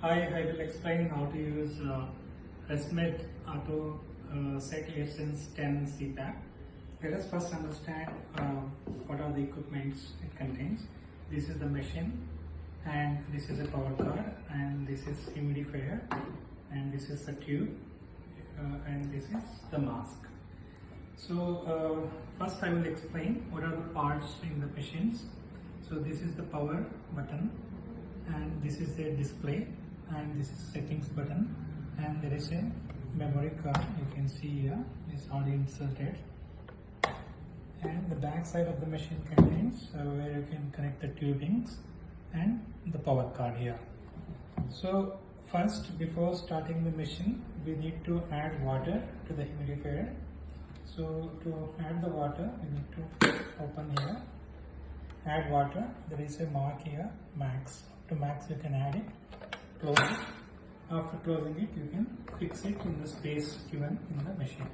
I will explain how to use ResMed AutoSet AirSense 10 CPAP. Let us first understand what are the equipments it contains. This is the machine, and this is a power cord, and this is humidifier, and this is the tube, and this is the mask. So first I will explain what are the parts in the machines. So this is the power button, and this is a display, and this is settings button, and there is a memory card. You can see here is already inserted, and the back side of the machine contains where you can connect the tubings and the power card here. So first, before starting the machine, we need to add water to the humidifier. So to add the water, we need to open here, add water. There is a mark here, max. To max you can add it, close it. After closing it, you can fix it in the space given in the machine.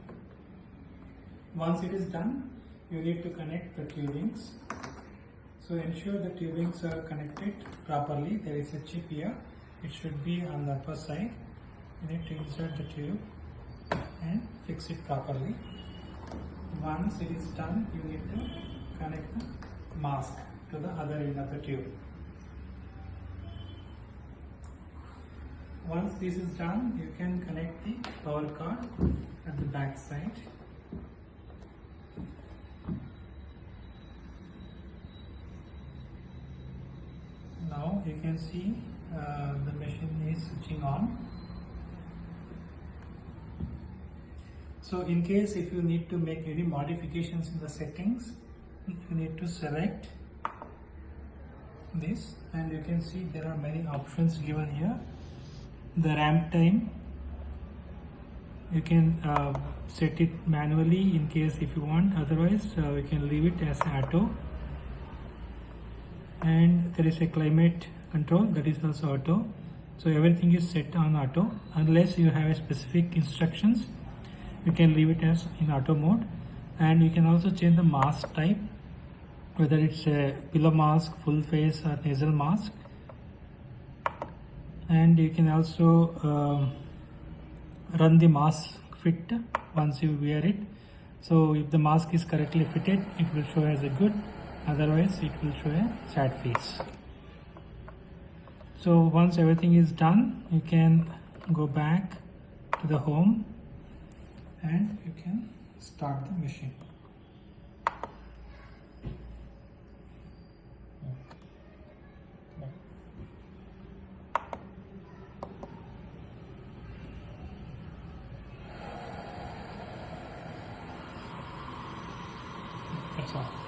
Once it is done, you need to connect the tubings. So ensure the tubings are connected properly. There is a chip here. It should be on the upper side. You need to insert the tube and fix it properly. Once it is done, you need to connect the mask to the other end of the tube. Once this is done, you can connect the power cord at the back side. Now you can see the machine is switching on. So in case if you need to make any modifications in the settings, you need to select this, and you can see there are many options given here. The ramp time, you can set it manually in case if you want, otherwise you can leave it as auto. And there is a climate control, that is also auto. So everything is set on auto. Unless you have a specific instructions, you can leave it as in auto mode. And you can also change the mask type, whether it's a pillow mask, full face, or nasal mask. And you can also run the mask fit once you wear it. So if the mask is correctly fitted, it will show as a good, otherwise it will show a sad face. So once everything is done, you can go back to the home and you can start the machine. That's all.